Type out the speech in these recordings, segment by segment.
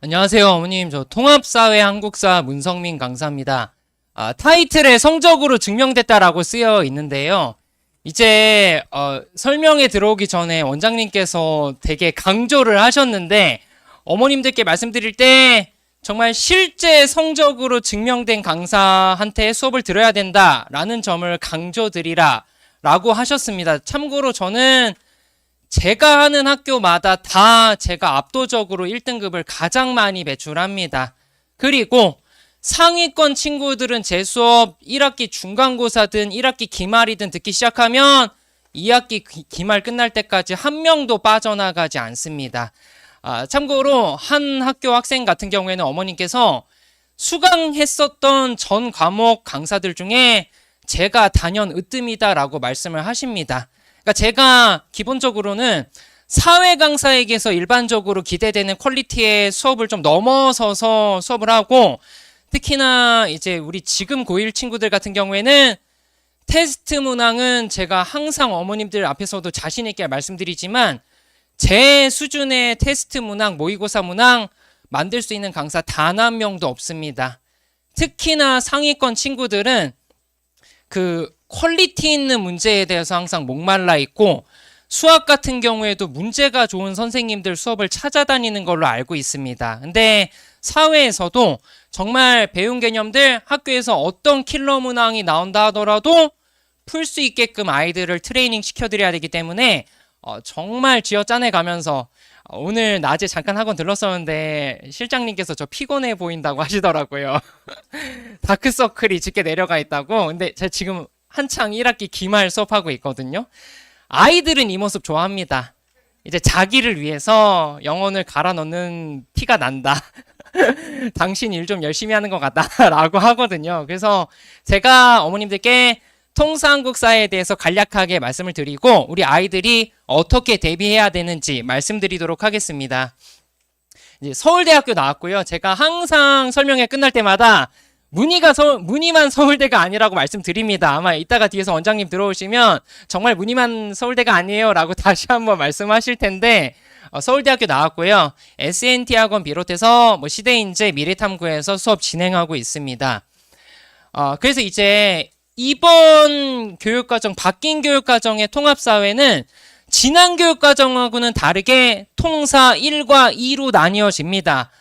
안녕하세요, 어머님. 저 통합사회 한국사 문성민 강사입니다. 타이틀에 성적으로 증명됐다라고 쓰여 있는데요. 이제 설명에 들어오기 전에 원장님께서 되게 강조를 하셨는데 어머님들께 말씀드릴 때 정말 실제 성적으로 증명된 강사한테 수업을 들어야 된다라는 점을 강조드리라 라고 하셨습니다. 참고로 저는 제가 하는 학교마다 다 제가 압도적으로 1등급을 가장 많이 배출합니다. 그리고 상위권 친구들은 제 수업 1학기 중간고사든 1학기 기말이든 듣기 시작하면 2학기 기말 끝날 때까지 한 명도 빠져나가지 않습니다. 참고로 한 학교 학생 같은 경우에는 어머님께서 수강했었던 전 과목 강사들 중에 제가 단연 으뜸이다라고 말씀을 하십니다. 그러니까 제가 기본적으로는 사회 강사에게서 일반적으로 기대되는 퀄리티의 수업을 좀 넘어서서 수업을 하고, 특히나 이제 우리 지금 고1 친구들 같은 경우에는 테스트 문항은 제가 항상 어머님들 앞에서도 자신 있게 말씀드리지만 제 수준의 테스트 문항, 모의고사 문항 만들 수 있는 강사 단 한 명도 없습니다. 특히나 상위권 친구들은 그 퀄리티 있는 문제에 대해서 항상 목말라 있고, 수학 같은 경우에도 문제가 좋은 선생님들 수업을 찾아다니는 걸로 알고 있습니다. 근데 사회에서도 정말 배운 개념들 학교에서 어떤 킬러 문항이 나온다 하더라도 풀 수 있게끔 아이들을 트레이닝 시켜드려야 되기 때문에 정말 쥐어짜내 가면서 오늘 낮에 잠깐 학원 들렀었는데 실장님께서 저 피곤해 보인다고 하시더라고요. 다크서클이 짙게 내려가 있다고. 근데 제가 지금 한창 1학기 기말 수업하고 있거든요. 아이들은 이 모습 좋아합니다. 이제 자기를 위해서 영혼을 갈아 넣는 티가 난다. 당신 일 좀 열심히 하는 것 같다 라고 하거든요. 그래서 제가 어머님들께 통사한국사에 대해서 간략하게 말씀을 드리고 우리 아이들이 어떻게 대비해야 되는지 말씀드리도록 하겠습니다. 이제 서울대학교 나왔고요. 제가 항상 설명회 끝날 때마다 문희만 서울대가 아니라고 말씀드립니다. 아마 이따가 뒤에서 원장님 들어오시면 정말 문희만 서울대가 아니에요 라고 다시 한번 말씀하실 텐데, 서울대학교 나왔고요. SNT 학원 비롯해서 뭐 시대인재 미래탐구에서 수업 진행하고 있습니다. 그래서 이제 이번 교육과정, 바뀐 교육과정의 통합사회는 지난 교육과정하고는 다르게 통사 1과 2로 나뉘어집니다.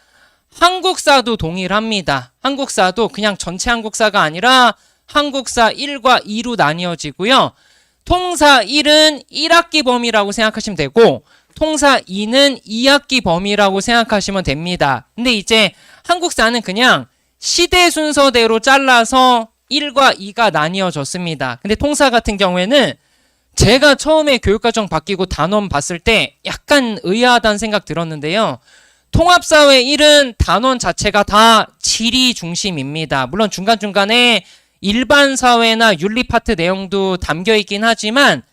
한국사도 동일합니다. 한국사도 그냥 전체 한국사가 아니라 한국사 1과 2로 나뉘어지고요. 통사 1은 1학기 범위라고 생각하시면 되고 통사 2는 2학기 범위라고 생각하시면 됩니다. 근데 이제 한국사는 그냥 시대 순서대로 잘라서 1과 2가 나뉘어졌습니다. 근데 통사 같은 경우에는 제가 처음에 교육과정 바뀌고 단원 봤을 때 약간 의아하다는 생각 들었는데요. 통합사회 1은 단원 자체가 다 지리 중심입니다. 물론 중간중간에 일반사회나 윤리 파트 내용도 담겨 있긴 하지만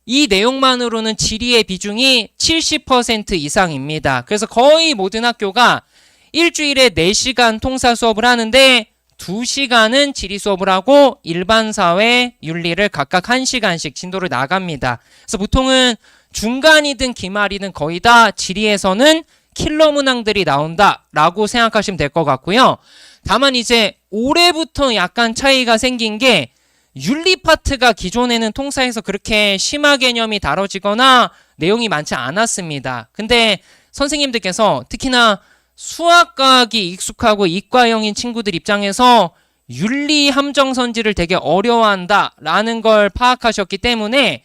이 내용만으로는 지리의 비중이 70% 이상입니다. 그래서 거의 모든 학교가 일주일에 4시간 통사 수업을 하는데 2시간은 지리 수업을 하고 일반사회, 윤리를 각각 1시간씩 진도를 나갑니다. 그래서 보통은 중간이든 기말이든 거의 다 지리에서는 킬러 문항들이 나온다라고 생각하시면 될 것 같고요. 다만 이제 올해부터 약간 차이가 생긴 게 윤리 파트가 기존에는 통사에서 그렇게 심화 개념이 다뤄지거나 내용이 많지 않았습니다. 근데 선생님들께서 특히나 수학과학이 익숙하고 이과형인 친구들 입장에서 윤리 함정선지를 되게 어려워한다라는 걸 파악하셨기 때문에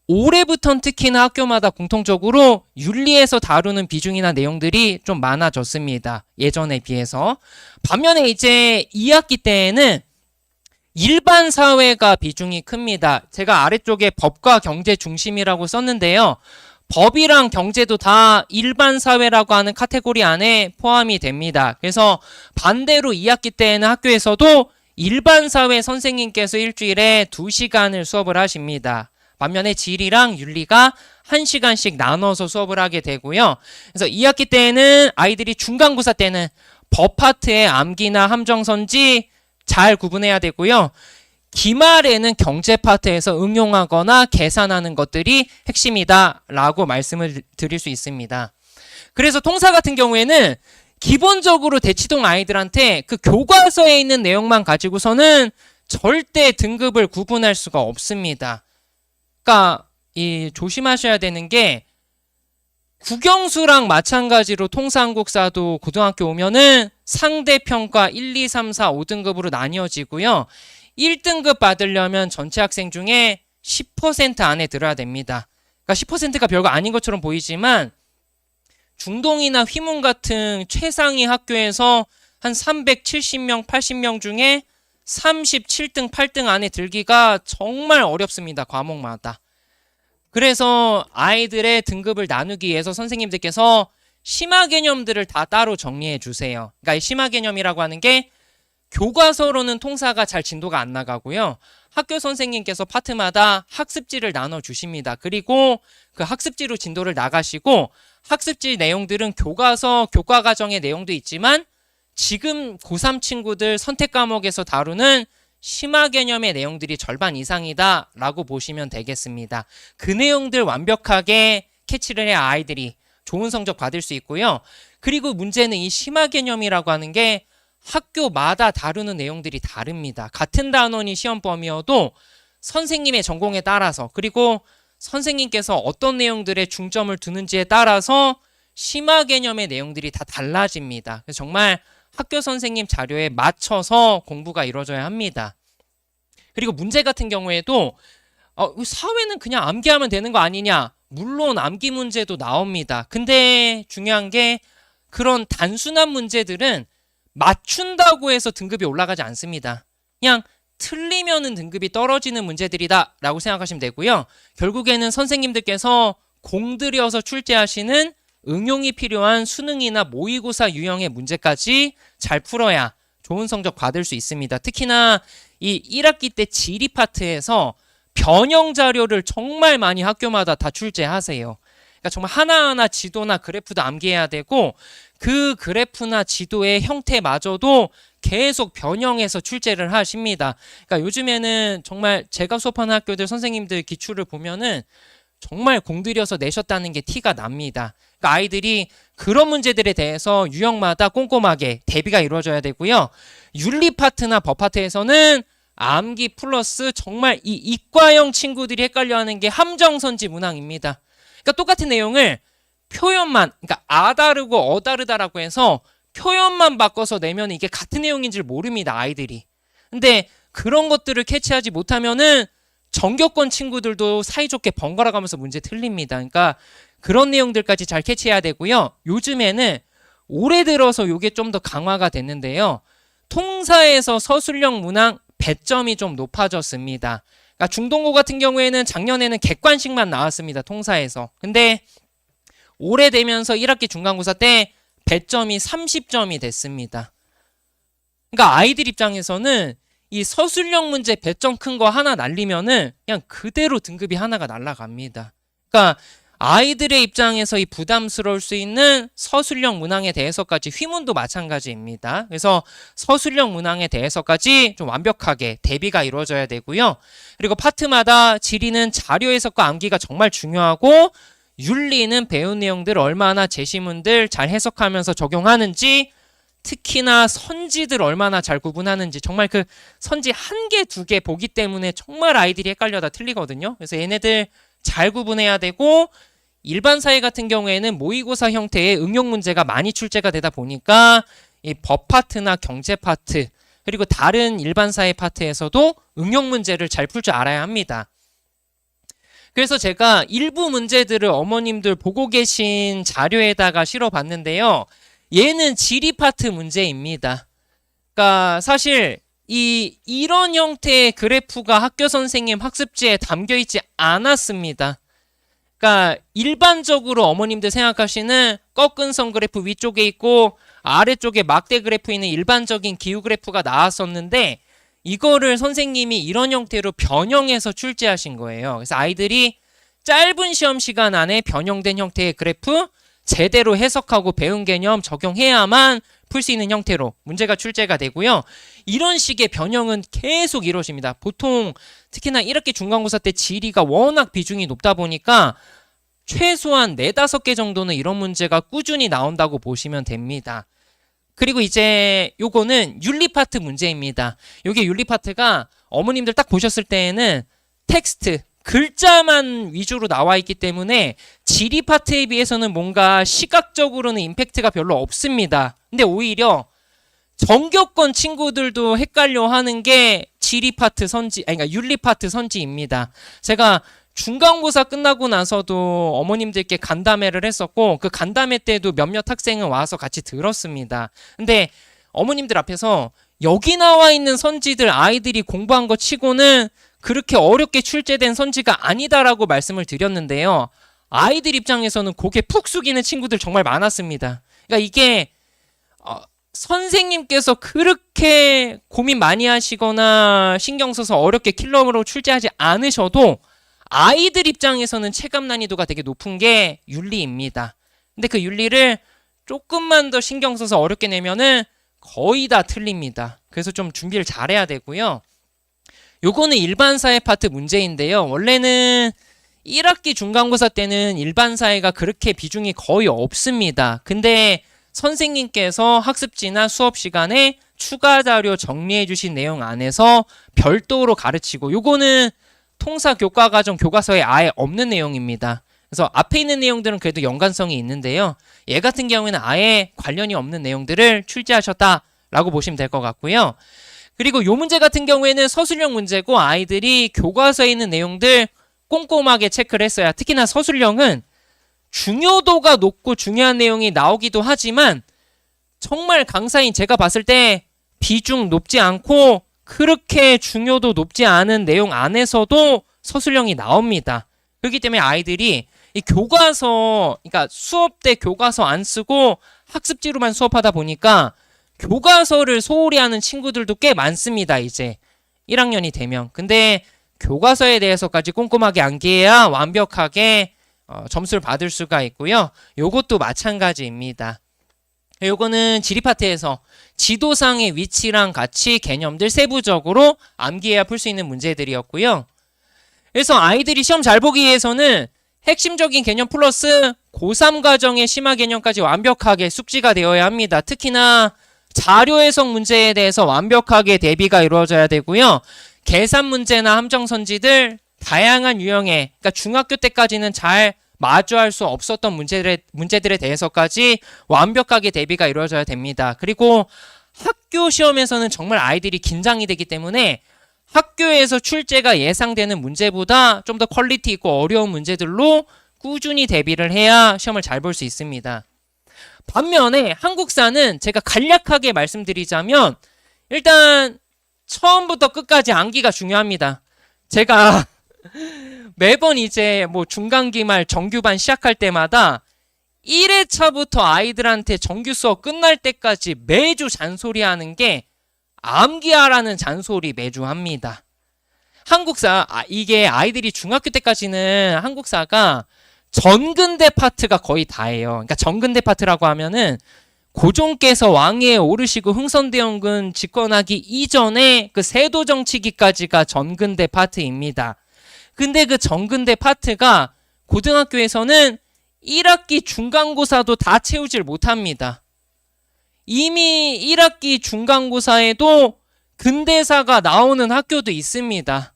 올해부터는 특히나 학교마다 공통적으로 윤리에서 다루는 비중이나 내용들이 좀 많아졌습니다. 예전에 비해서. 반면에 이제 2학기 때에는 일반 사회가 비중이 큽니다. 제가 아래쪽에 법과 경제 중심이라고 썼는데요. 법이랑 경제도 다 일반 사회라고 하는 카테고리 안에 포함이 됩니다. 그래서 반대로 2학기 때에는 학교에서도 일반 사회 선생님께서 일주일에 2시간을 수업을 하십니다. 반면에 지리랑 윤리가 1시간씩 나눠서 수업을 하게 되고요. 그래서 2학기 때에는 아이들이 중간고사 때는 법 파트의 암기나 함정선지 잘 구분해야 되고요. 기말에는 경제 파트에서 응용하거나 계산하는 것들이 핵심이다 라고 말씀을 드릴 수 있습니다. 그래서 통사 같은 경우에는 기본적으로 대치동 아이들한테 그 교과서에 있는 내용만 가지고서는 절대 등급을 구분할 수가 없습니다. 그러니까 조심하셔야 되는 게 국영수랑 마찬가지로 통사한국사도 고등학교 오면은 상대평가 1, 2, 3, 4, 5등급으로 나뉘어지고요. 1등급 받으려면 전체 학생 중에 10% 안에 들어야 됩니다. 그러니까 10%가 별거 아닌 것처럼 보이지만 중동이나 휘문 같은 최상위 학교에서 한 370명, 80명 중에 37등, 8등 안에 들기가 정말 어렵습니다. 과목마다. 그래서 아이들의 등급을 나누기 위해서 선생님들께서 심화 개념들을 다 따로 정리해 주세요. 그러니까 이 심화 개념이라고 하는 게 교과서로는 통사가 잘 진도가 안 나가고요. 학교 선생님께서 파트마다 학습지를 나눠 주십니다. 그리고 그 학습지로 진도를 나가시고 학습지 내용들은 교과서, 교과 과정의 내용도 있지만 지금 고3 친구들 선택 과목에서 다루는 심화 개념의 내용들이 절반 이상이다 라고 보시면 되겠습니다. 그 내용들 완벽하게 캐치를 해야 아이들이 좋은 성적 받을 수 있고요. 그리고 문제는 이 심화 개념이라고 하는 게 학교마다 다루는 내용들이 다릅니다. 같은 단원이 시험 범위여도 선생님의 전공에 따라서 그리고 선생님께서 어떤 내용들에 중점을 두는지에 따라서 심화 개념의 내용들이 다 달라집니다. 그래서 정말 학교 선생님 자료에 맞춰서 공부가 이루어져야 합니다. 그리고 문제 같은 경우에도 사회는 그냥 암기하면 되는 거 아니냐? 물론 암기 문제도 나옵니다. 근데 중요한 게 그런 단순한 문제들은 맞춘다고 해서 등급이 올라가지 않습니다. 그냥 틀리면은 등급이 떨어지는 문제들이다 라고 생각하시면 되고요. 결국에는 선생님들께서 공들여서 출제하시는 응용이 필요한 수능이나 모의고사 유형의 문제까지 잘 풀어야 좋은 성적 받을 수 있습니다. 특히나 이 1학기 때 지리 파트에서 변형 자료를 정말 많이 학교마다 다 출제하세요. 그러니까 정말 하나하나 지도나 그래프도 암기해야 되고 그 그래프나 지도의 형태마저도 계속 변형해서 출제를 하십니다. 그러니까 요즘에는 정말 제가 수업하는 학교들 선생님들 기출을 보면은 정말 공들여서 내셨다는 게 티가 납니다. 그러니까 아이들이 그런 문제들에 대해서 유형마다 꼼꼼하게 대비가 이루어져야 되고요. 윤리 파트나 법 파트에서는 암기 플러스 정말 이 이과형 친구들이 헷갈려하는 게 함정선지 문항입니다. 그러니까 똑같은 내용을 표현만, 그러니까 아다르고 어다르다라고 해서 표현만 바꿔서 내면 이게 같은 내용인 줄 모릅니다, 아이들이. 근데 그런 것들을 캐치하지 못하면은 전교권 친구들도 사이좋게 번갈아 가면서 문제 틀립니다. 그러니까 그런 내용들까지 잘 캐치해야 되고요. 요즘에는 올해 들어서 이게 좀 더 강화가 됐는데요. 통사에서 서술형 문항 배점이 좀 높아졌습니다. 그러니까 중동고 같은 경우에는 작년에는 객관식만 나왔습니다. 통사에서. 근데 올해 되면서 1학기 중간고사 때 배점이 30점이 됐습니다. 그러니까 아이들 입장에서는 이 서술형 문제 배점 큰 거 하나 날리면은 그냥 그대로 등급이 하나가 날아갑니다. 그러니까 아이들의 입장에서 이 부담스러울 수 있는 서술형 문항에 대해서까지 휘문도 마찬가지입니다. 그래서 서술형 문항에 대해서까지 좀 완벽하게 대비가 이루어져야 되고요. 그리고 파트마다 지리는 자료 해석과 암기가 정말 중요하고 윤리는 배운 내용들 얼마나 제시문들 잘 해석하면서 적용하는지 특히나 선지들 얼마나 잘 구분하는지 정말 그 선지 한 개, 두 개 보기 때문에 정말 아이들이 헷갈려다 틀리거든요. 그래서 얘네들 잘 구분해야 되고 일반 사회 같은 경우에는 모의고사 형태의 응용 문제가 많이 출제가 되다 보니까 이 법 파트나 경제 파트 그리고 다른 일반 사회 파트에서도 응용 문제를 잘 풀 줄 알아야 합니다. 그래서 제가 일부 문제들을 어머님들 보고 계신 자료에다가 실어봤는데요. 얘는 지리 파트 문제입니다. 그러니까 사실 이런 형태의 그래프가 학교 선생님 학습지에 담겨 있지 않았습니다. 그러니까 일반적으로 어머님들 생각하시는 꺾은 선 그래프 위쪽에 있고 아래쪽에 막대 그래프 있는 일반적인 기후 그래프가 나왔었는데 이거를 선생님이 이런 형태로 변형해서 출제하신 거예요. 그래서 아이들이 짧은 시험 시간 안에 변형된 형태의 그래프 제대로 해석하고 배운 개념 적용해야만 풀 수 있는 형태로 문제가 출제가 되고요. 이런 식의 변형은 계속 이루어집니다. 보통 특히나 1학기 중간고사 때 지리가 워낙 비중이 높다 보니까 최소한 4-5개 정도는 이런 문제가 꾸준히 나온다고 보시면 됩니다. 그리고 이제 요거는 윤리 파트 문제입니다. 요게 윤리 파트가 어머님들 딱 보셨을 때에는 텍스트, 글자만 위주로 나와 있기 때문에 지리 파트에 비해서는 뭔가 시각적으로는 임팩트가 별로 없습니다. 근데 오히려 전교권 친구들도 헷갈려 하는 게 지리 파트 선지, 아니 그러니까 윤리 파트 선지입니다. 제가 중간고사 끝나고 나서도 어머님들께 간담회를 했었고 그 간담회 때도 몇몇 학생은 와서 같이 들었습니다. 근데 어머님들 앞에서 여기 나와 있는 선지들 아이들이 공부한 거 치고는 그렇게 어렵게 출제된 선지가 아니다라고 말씀을 드렸는데요. 아이들 입장에서는 고개 푹 숙이는 친구들 정말 많았습니다. 그러니까 이게 선생님께서 그렇게 고민 많이 하시거나 신경 써서 어렵게 킬러로 출제하지 않으셔도 아이들 입장에서는 체감 난이도가 되게 높은 게 윤리입니다. 근데 그 윤리를 조금만 더 신경 써서 어렵게 내면은 거의 다 틀립니다. 그래서 좀 준비를 잘해야 되고요. 요거는 일반사회 파트 문제인데요. 원래는 1학기 중간고사 때는 일반사회가 그렇게 비중이 거의 없습니다. 근데 선생님께서 학습지나 수업 시간에 추가 자료 정리해 주신 내용 안에서 별도로 가르치고 요거는 통사 교과과정 교과서에 아예 없는 내용입니다. 그래서 앞에 있는 내용들은 그래도 연관성이 있는데요. 얘 같은 경우에는 아예 관련이 없는 내용들을 출제하셨다라고 보시면 될 것 같고요. 그리고 요 문제 같은 경우에는 서술형 문제고 아이들이 교과서에 있는 내용들 꼼꼼하게 체크를 했어요. 특히나 서술형은 중요도가 높고 중요한 내용이 나오기도 하지만 정말 강사인 제가 봤을 때 비중 높지 않고 그렇게 중요도 높지 않은 내용 안에서도 서술형이 나옵니다. 그렇기 때문에 아이들이 이 교과서, 그러니까 수업 때 교과서 안 쓰고 학습지로만 수업하다 보니까 교과서를 소홀히 하는 친구들도 꽤 많습니다. 이제 1학년이 되면. 근데 교과서에 대해서까지 꼼꼼하게 암기해야 완벽하게 점수를 받을 수가 있고요. 요것도 마찬가지입니다. 요거는 지리 파트에서 지도상의 위치랑 같이 개념들 세부적으로 암기해야 풀 수 있는 문제들이었고요. 그래서 아이들이 시험 잘 보기 위해서는 핵심적인 개념 플러스 고3 과정의 심화 개념까지 완벽하게 숙지가 되어야 합니다. 특히나 자료 해석 문제에 대해서 완벽하게 대비가 이루어져야 되고요. 계산 문제나 함정 선지들 다양한 유형의, 그러니까 중학교 때까지는 잘 마주할 수 없었던 문제들에 대해서까지 완벽하게 대비가 이루어져야 됩니다. 그리고 학교 시험에서는 정말 아이들이 긴장이 되기 때문에 학교에서 출제가 예상되는 문제보다 좀 더 퀄리티 있고 어려운 문제들로 꾸준히 대비를 해야 시험을 잘 볼 수 있습니다. 반면에 한국사는 제가 간략하게 말씀드리자면 일단 처음부터 끝까지 암기가 중요합니다. 제가 매번 이제 뭐 중간기말 정규반 시작할 때마다 1회차부터 아이들한테 정규 수업 끝날 때까지 매주 잔소리하는 게 암기하라는 잔소리 매주 합니다. 한국사, 이게 아이들이 중학교 때까지는 한국사가 전근대 파트가 거의 다예요. 그러니까 전근대 파트라고 하면은 고종께서 왕위에 오르시고 흥선대원군 집권하기 이전에 그 세도 정치기까지가 전근대 파트입니다. 근데 그 전근대 파트가 고등학교에서는 1학기 중간고사도 다 채우질 못합니다. 이미 1학기 중간고사에도 근대사가 나오는 학교도 있습니다.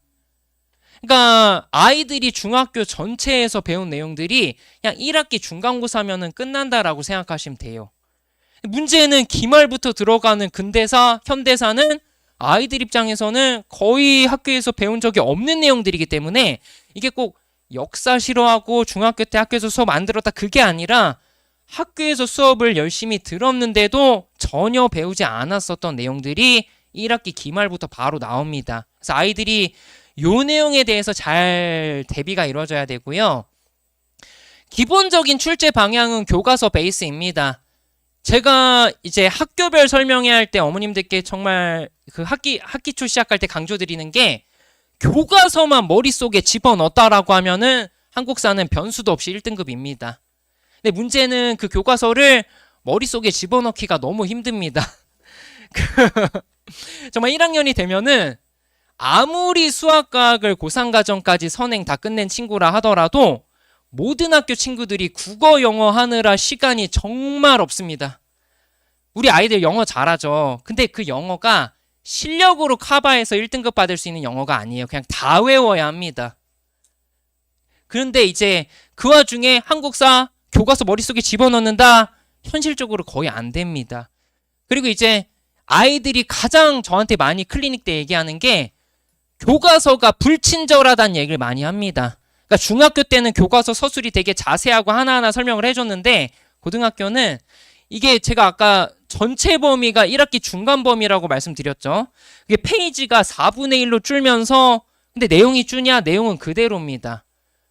그러니까 아이들이 중학교 전체에서 배운 내용들이 그냥 1학기 중간고사면은 끝난다라고 생각하시면 돼요. 문제는 기말부터 들어가는 근대사, 현대사는 아이들 입장에서는 거의 학교에서 배운 적이 없는 내용들이기 때문에 이게 꼭 역사 싫어하고 중학교 때 학교에서 수업 안 들었다 그게 아니라 학교에서 수업을 열심히 들었는데도 전혀 배우지 않았었던 내용들이 1학기 기말부터 바로 나옵니다. 그래서 아이들이 요 내용에 대해서 잘 대비가 이루어져야 되고요. 기본적인 출제 방향은 교과서 베이스입니다. 제가 이제 학교별 설명회 할 때 어머님들께 정말 그 학기 초 시작할 때 강조드리는 게 교과서만 머릿속에 집어넣었다라고 하면은 한국사는 변수도 없이 1등급입니다. 근데 문제는 그 교과서를 머릿속에 집어넣기가 너무 힘듭니다. 정말 1학년이 되면은 아무리 수학과학을 고3 과정까지 선행 다 끝낸 친구라 하더라도 모든 학교 친구들이 국어, 영어 하느라 시간이 정말 없습니다. 우리 아이들 영어 잘하죠. 근데 그 영어가 실력으로 커버해서 1등급 받을 수 있는 영어가 아니에요. 그냥 다 외워야 합니다. 그런데 이제 그 와중에 한국사 교과서 머릿속에 집어넣는다? 현실적으로 거의 안 됩니다. 그리고 이제 아이들이 가장 저한테 많이 클리닉 때 얘기하는 게 교과서가 불친절하다는 얘기를 많이 합니다. 그러니까 중학교 때는 교과서 서술이 되게 자세하고 하나하나 설명을 해줬는데 고등학교는 이게 제가 아까 전체 범위가 1학기 중간 범위라고 말씀드렸죠. 이게 페이지가 4분의 1로 줄면서 근데 내용이 주냐? 내용은 그대로입니다.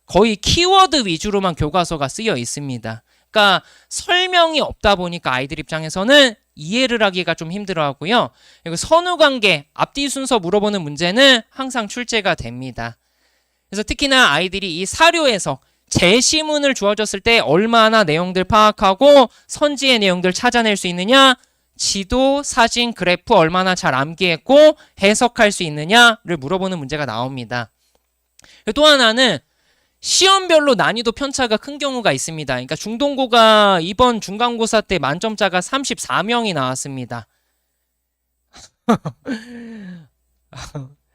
거의 키워드 위주로만 교과서가 쓰여 있습니다. 그러니까 설명이 없다 보니까 아이들 입장에서는 이해를 하기가 좀 힘들어하고요. 그리고 선후관계, 앞뒤 순서 물어보는 문제는 항상 출제가 됩니다. 그래서 특히나 아이들이 이 사료에서 제시문을 주어졌을 때 얼마나 내용들 파악하고 선지의 내용들 찾아낼 수 있느냐, 지도, 사진, 그래프 얼마나 잘 암기했고 해석할 수 있느냐를 물어보는 문제가 나옵니다. 또 하나는 시험별로 난이도 편차가 큰 경우가 있습니다. 그러니까 중동고가 이번 중간고사 때 만점자가 34명이 나왔습니다.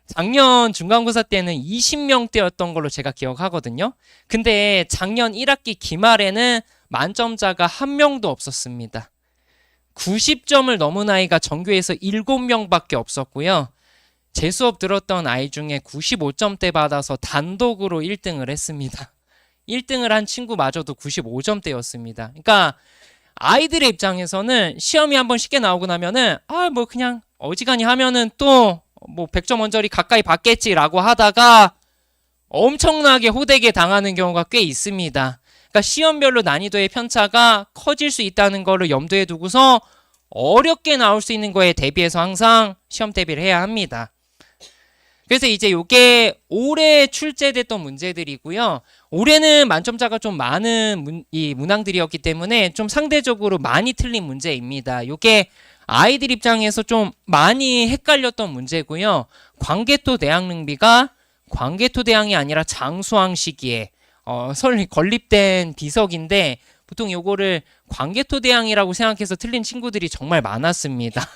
작년 중간고사 때는 20명대였던 걸로 제가 기억하거든요. 근데 작년 1학기 기말에는 만점자가 한 명도 없었습니다. 90점을 넘은 아이가 전교에서 7명밖에 없었고요. 제 수업 들었던 아이 중에 95점대 받아서 단독으로 1등을 했습니다. 1등을 한 친구마저도 95점대였습니다. 그러니까 아이들의 입장에서는 시험이 한번 쉽게 나오고 나면은 뭐 그냥 어지간히 하면은 또 뭐 100점 언저리 가까이 받겠지라고 하다가 엄청나게 호되게 당하는 경우가 꽤 있습니다. 그러니까 시험별로 난이도의 편차가 커질 수 있다는 거를 염두에 두고서 어렵게 나올 수 있는 거에 대비해서 항상 시험 대비를 해야 합니다. 그래서 이제 이게 올해 출제됐던 문제들이고요. 올해는 만점자가 좀 많은 문항들이었기 때문에 좀 상대적으로 많이 틀린 문제입니다. 이게 아이들 입장에서 좀 많이 헷갈렸던 문제고요. 광개토 대항능비가 광개토 대항이 아니라 장수항 시기에 건립된 비석인데 보통 요거를 광개토 대항이라고 생각해서 틀린 친구들이 정말 많았습니다.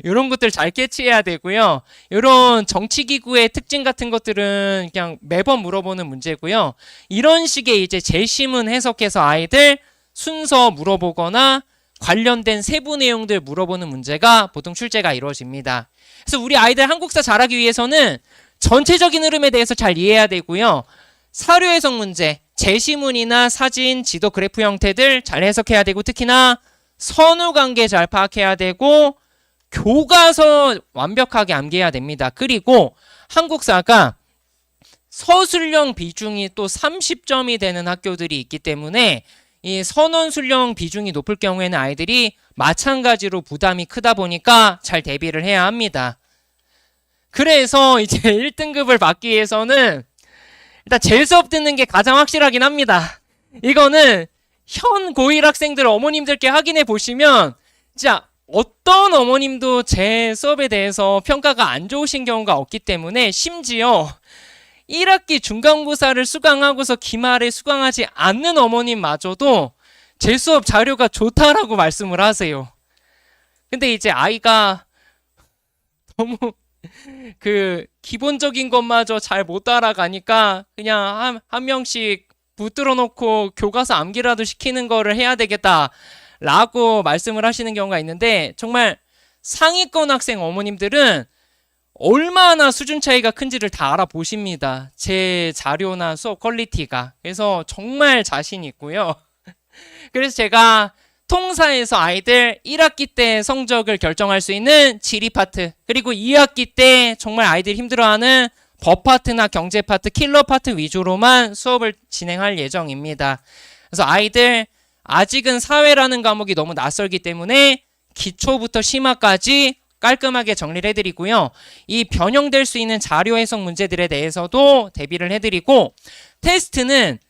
이런 것들 잘 캐치해야 되고요. 이런 정치기구의 특징 같은 것들은 그냥 매번 물어보는 문제고요. 이런 식의 이제 제시문 해석해서 아이들 순서 물어보거나 관련된 세부 내용들 물어보는 문제가 보통 출제가 이루어집니다. 그래서 우리 아이들 한국사 잘하기 위해서는 전체적인 흐름에 대해서 잘 이해해야 되고요. 사료 해석 문제, 제시문이나 사진, 지도, 그래프 형태들 잘 해석해야 되고 특히나 선후관계 잘 파악해야 되고 교과서 완벽하게 암기해야 됩니다. 그리고 한국사가 서술형 비중이 또 30점이 되는 학교들이 있기 때문에 이 선원술형 비중이 높을 경우에는 아이들이 마찬가지로 부담이 크다 보니까 잘 대비를 해야 합니다. 그래서 이제 1등급을 받기 위해서는 일단 제 수업 듣는 게 가장 확실하긴 합니다. 이거는 현 고1 학생들 어머님들께 확인해 보시면 진짜 어떤 어머님도 제 수업에 대해서 평가가 안 좋으신 경우가 없기 때문에 심지어 1학기 중간고사를 수강하고서 기말에 수강하지 않는 어머님마저도 제 수업 자료가 좋다라고 말씀을 하세요. 근데 이제 아이가 너무 그 기본적인 것마저 잘 못 따라가니까 그냥 한 명씩 붙들어 놓고 교과서 암기라도 시키는 거를 해야 되겠다라고 말씀을 하시는 경우가 있는데 정말 상위권 학생 어머님들은 얼마나 수준 차이가 큰지를 다 알아보십니다. 제 자료나 수업 퀄리티가. 그래서 정말 자신 있고요. 그래서 제가 통사에서 아이들 1학기 때 성적을 결정할 수 있는 지리 파트 그리고 2학기 때 정말 아이들이 힘들어하는 법 파트나 경제 파트, 킬러 파트 위주로만 수업을 진행할 예정입니다. 그래서 아이들 아직은 사회라는 과목이 너무 낯설기 때문에 기초부터 심화까지 깔끔하게 정리를 해드리고요. 이 변형될 수 있는 자료 해석 문제들에 대해서도 대비를 해드리고 테스트는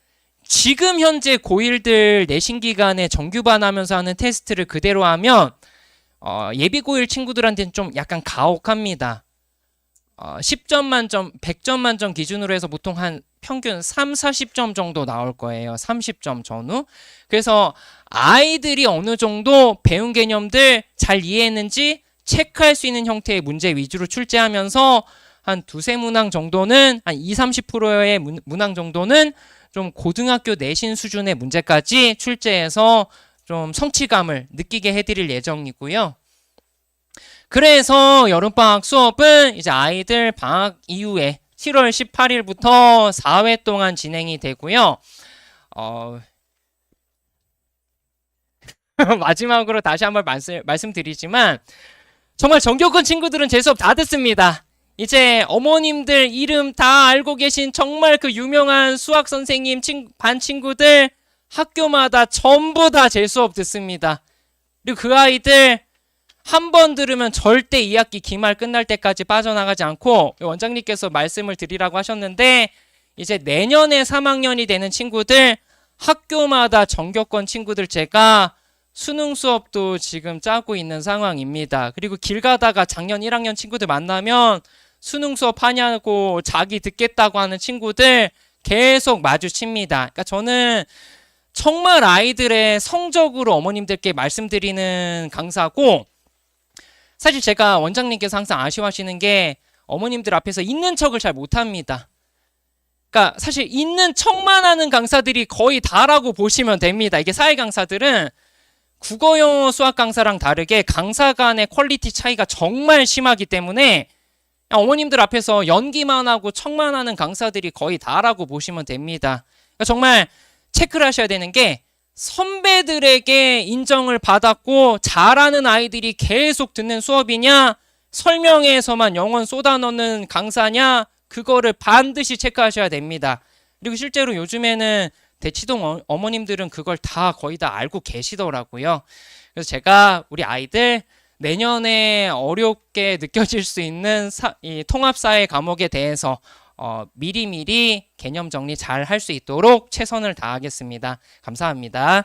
지금 현재 고1들 내신 기간에 정규반 하면서 하는 테스트를 그대로 하면 예비 고1 친구들한테는 좀 약간 가혹합니다. 10점 만점, 100점 만점 기준으로 해서 보통 한 평균 3, 40점 정도 나올 거예요. 30점 전후. 그래서 아이들이 어느 정도 배운 개념들 잘 이해했는지 체크할 수 있는 형태의 문제 위주로 출제하면서 한 두세 문항 정도는 한 20, 30%의 문항 정도는 좀 고등학교 내신 수준의 문제까지 출제해서 좀 성취감을 느끼게 해드릴 예정이고요. 그래서 여름방학 수업은 이제 아이들 방학 이후에 7월 18일부터 4회 동안 진행이 되고요. 마지막으로 다시 한번 말씀드리지만 정말 전교권 친구들은 제 수업 다 듣습니다. 이제 어머님들 이름 다 알고 계신 정말 그 유명한 수학 선생님 반 친구들 학교마다 전부 다 제 수업 듣습니다. 그리고 그 아이들 한 번 들으면 절대 2학기 기말 끝날 때까지 빠져나가지 않고 원장님께서 말씀을 드리라고 하셨는데 이제 내년에 3학년이 되는 친구들 학교마다 전교권 친구들 제가 수능 수업도 지금 짜고 있는 상황입니다. 그리고 길 가다가 작년 1학년 친구들 만나면 수능 수업 하냐고 자기 듣겠다고 하는 친구들 계속 마주칩니다. 그러니까 저는 정말 아이들의 성적으로 어머님들께 말씀드리는 강사고 사실 제가 원장님께서 항상 아쉬워하시는 게 어머님들 앞에서 있는 척을 잘 못합니다. 그러니까 사실 있는 척만 하는 강사들이 거의 다라고 보시면 됩니다. 이게 사회 강사들은 국어, 영어, 수학 강사랑 다르게 강사 간의 퀄리티 차이가 정말 심하기 때문에 어머님들 앞에서 연기만 하고 척만 하는 강사들이 거의 다라고 보시면 됩니다. 그러니까 정말 체크를 하셔야 되는 게 선배들에게 인정을 받았고 잘하는 아이들이 계속 듣는 수업이냐 설명회에서만 영혼 쏟아넣는 강사냐 그거를 반드시 체크하셔야 됩니다. 그리고 실제로 요즘에는 대치동 어머님들은 그걸 다 거의 다 알고 계시더라고요. 그래서 제가 우리 아이들 내년에 어렵게 느껴질 수 있는 이 통합사회 과목에 대해서 미리미리 개념 정리 잘 할 수 있도록 최선을 다하겠습니다. 감사합니다.